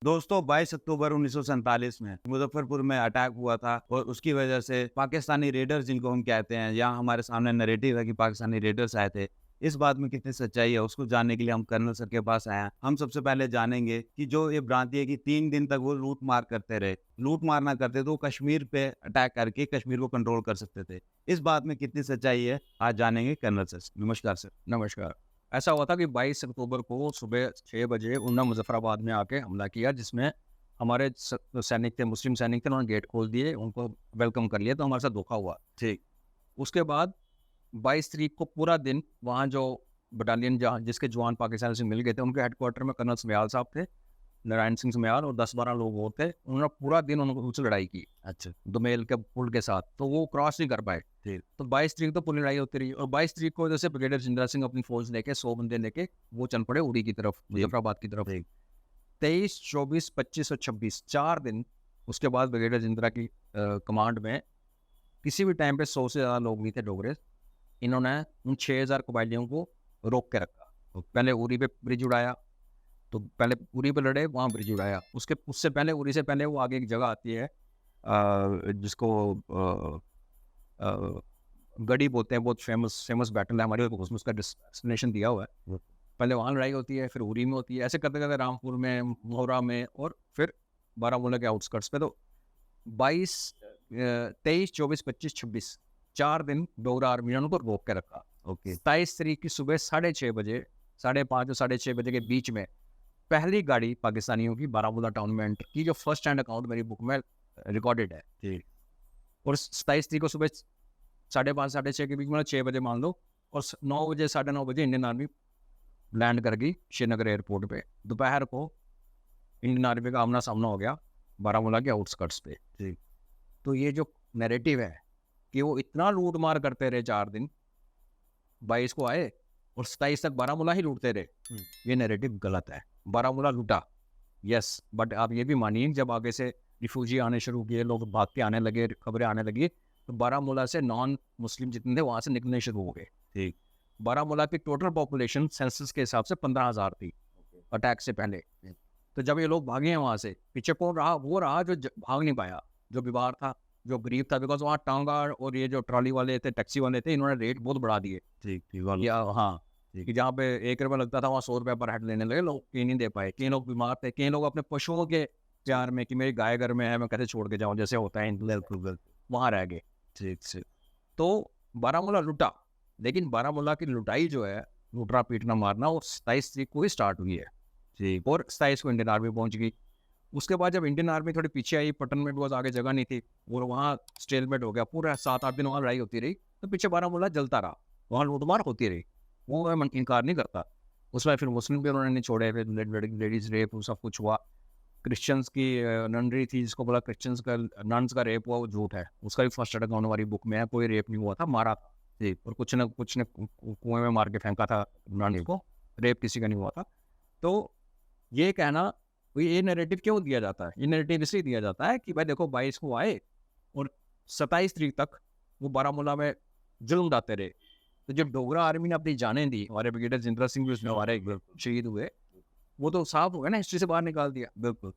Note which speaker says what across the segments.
Speaker 1: दोस्तों 22 अक्टूबर 1947 में मुजफ्फरपुर में अटैक हुआ था और उसकी वजह से पाकिस्तानी रेडर्स जिनको हम कहते हैं, यहाँ हमारे सामने नैरेटिव है कि पाकिस्तानी रेडर्स आए थे। इस बात में कितनी सच्चाई है उसको जानने के लिए हम कर्नल सर के पास आए हैं। हम सबसे पहले जानेंगे कि जो ये भ्रांति है कि 3 दिन तक वो लूट मार करते रहे, लूट मार ना करते तो वो कश्मीर पे अटैक करके कश्मीर को कंट्रोल कर सकते थे। इस बात में कितनी सच्चाई है आज जानेंगे कर्नल सर से। नमस्कार सर।
Speaker 2: नमस्कार। ऐसा हुआ था कि 22 अक्टूबर को सुबह 6 बजे उन्होंने मुज़फ़्फ़राबाद में आके हमला किया, जिसमें हमारे सैनिक थे, मुस्लिम सैनिक थे, उन्होंने गेट खोल दिए, उनको वेलकम कर लिया, तो हमारे साथ धोखा हुआ।
Speaker 1: ठीक।
Speaker 2: उसके बाद 22 तारीख को पूरा दिन वहाँ जो बटालियन जहाँ जिसके जवान पाकिस्तान से मिल गए थे, उनके हेडक्वार्टर में कर्नल समयाल साहब थे, नारायण सिंह समयाल, और 10-12 लोग और थे। उन्होंने पूरा दिन उनसे लड़ाई की।
Speaker 1: अच्छा।
Speaker 2: दोमेल के पुल के साथ, तो वो क्रॉस नहीं कर पाए।
Speaker 1: ठीक।
Speaker 2: तो 22 तारीख तो पुल लड़ाई होती रही, और 22 तारीख को जैसे ब्रिगेडियर जिंदा सिंह अपनी फौज लेके 100 बंदे लेके वो चल पड़े उड़ी की तरफ, मुजफ्फराबाद की तरफ। 23, 24, 25 और 26 4 दिन उसके बाद ब्रिगेडियर जिंदा की कमांड में किसी भी टाइम पे 100 से ज़्यादा लोग नहीं थे डोगरे। इन्होंने उन 6000 कबायलियों को रोक के रखा। तो पहले उरी पे ब्रिज उड़ाया, तो पहले उरी पे लड़े, वहाँ ब्रिज उड़ाया। उससे पहले, उरी से पहले वो आगे एक जगह आती है जिसको गढ़ी बोलते हैं, बहुत फेमस बैटल है हमारे, उसमें उसका डेस्टिनेशन दिया हुआ है। पहले वहाँ लड़ाई होती है, फिर उरी में होती है, ऐसे करते करते रामपुर में, मोहरा में, और फिर बारामूला के आउटस्कर्ट्स पे। तो 23, 24, 25, 26 4 दिन डोगरा आर्मी ने उनको रोक के रखा।
Speaker 1: ओके।
Speaker 2: 27 तारीख की सुबह 6:30 बजे, 5:30 और 6:30 बजे के बीच में पहली गाड़ी पाकिस्तानियों की बारामूला टाउन में एंटर की, जो फर्स्ट हैंड अकाउंट मेरी बुक में रिकॉर्डेड है।
Speaker 1: ठीक।
Speaker 2: और 27 तारीख को सुबह 5:30 6:30 के बीच में, 6 बजे मान लो, और 9 बजे 9:30 बजे इंडियन आर्मी लैंड कर गई श्रीनगर एयरपोर्ट पे। दोपहर को इंडियन आर्मी का आमना सामना हो गया बारामूला के आउटस्कर्ट्स पे।
Speaker 1: ठीक।
Speaker 2: तो ये जो नैरेटिव है कि वो इतना लूट मार करते रहे 4 दिन, 22 को आए और 27 तक बारामूला ही लूटते रहे, ये नैरेटिव गलत है। बारामूला लूटा, यस, बट आप ये भी मानिए जब आगे से रिफ्यूजी आने शुरू किए, लोग भाग के आने लगे, खबरें आने लगी, तो बारामूला से नॉन मुस्लिम जितने थे वहाँ से निकलने शुरू हो गए।
Speaker 1: ठीक।
Speaker 2: बारामूला की टोटल पॉपुलेशन सेंसस के हिसाब से 15,000 थी अटैक से पहले। तो जब ये लोग भागे हैं वहाँ से, पीछे कौन रहा? वो रहा जो भाग नहीं पाया, जो बीमार था, जो गरीब था, बिकॉज वहाँ टांगा और ये जो ट्रॉली वाले थे, टैक्सी वाले थे, इन्होंने रेट बहुत बढ़ा दिए।
Speaker 1: ठीक।
Speaker 2: या हाँ, कि जहाँ पे 1 रुपया लगता था वहाँ 100 रुपये पर हेड लेने लगे लोग, कहीं नहीं दे पाए। कई लोग बीमार थे, कई लोग अपने पशुओं के प्यार में कि मेरी गाय घर में है, मैं कैसे छोड़ के जाऊँ, जैसे होता है
Speaker 1: बिल्कुल।
Speaker 2: वहाँ रह गए।
Speaker 1: ठीक।
Speaker 2: तो बारामूला लुटा, लेकिन बारामूला की लुटाई जो है, लूटना पीटना मारना, वो 27 तारीख को ही स्टार्ट हुई है।
Speaker 1: ठीक।
Speaker 2: और 27 को इंडियन आर्मी पहुंच गई। उसके बाद जब इंडियन आर्मी थोड़ी पीछे आई, पटन में बिकॉज आगे जगह नहीं थी, और वहाँ स्टेलमेट हो गया, पूरा 7-8 दिन वहाँ लड़ाई होती रही, तो पीछे बारामूला जलता रहा, वहाँ लूटमार होती रही, वो मैं इनकार नहीं करता। उसमें फिर मुस्लिम भी उन्होंने नहीं छोड़े, फिर लेडीज रेप सब कुछ हुआ। क्रिश्चियंस की ननरी थी, जिसको बोला क्रिश्चियंस का नन्स का रेप हुआ, वो झूठ है, उसका भी फर्स्ट अटैक हमारी बुक में है, कोई रेप नहीं हुआ था, मारा था।
Speaker 1: ठीक।
Speaker 2: और कुछ ने कुएं में मार के फेंका था नन्स को, रेप किसी का नहीं हुआ था। तो ये कहना, ये नैरेटिव क्यों दिया जाता है? ये नैरेटिव इसलिए दिया जाता है कि भाई देखो 22 को आए और 27 तारीख तक वो बारामूला में जुल्म डालते रहे। तो जब डोगरा आर्मी ने अपनी जानें दी, हमारे ब्रिगेडियर जिंदा सिंह भी उसमें हमारे शहीद हुए, वो तो साफ हो गया ना, हिस्ट्री से बाहर निकाल दिया।
Speaker 1: बिल्कुल।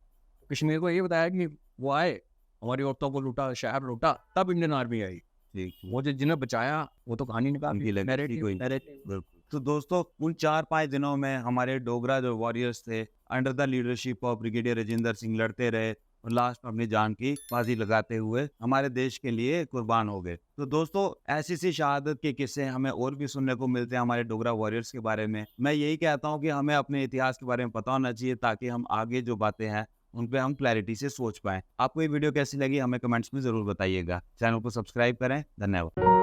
Speaker 2: कश्मीर को ये बताया कि वो आए, हमारी औरतों को लूटा, शहर लूटा, तब इंडियन आर्मी आई।
Speaker 1: ठीक।
Speaker 2: वो जो जिन्हें बचाया, वो तो कहानी निकाल दी।
Speaker 1: बिल्कुल। तो दोस्तों उन 4-5 दिनों में हमारे डोगरा जो वॉरियर्स थे under the leadership of brigadier Rajendra Singh लड़ते रहे और लास्ट में अपनी जान की बाजी लगाते हुए हमारे देश के लिए कुर्बान हो गए। तो दोस्तों ऐसी सी शहादत के किस्से हमें और भी सुनने को मिलते हैं हमारे डोगरा वॉरियर्स के बारे में। मैं यही कहता हूँ कि हमें अपने इतिहास के बारे में पता होना चाहिए, ताकि हम आगे जो बातें हैं उन पे हम क्लैरिटी से सोच पाएं। आपको ये वीडियो कैसी लगी हमें कमेंट्स में जरूर बताइएगा। चैनल को सब्सक्राइब करें। धन्यवाद।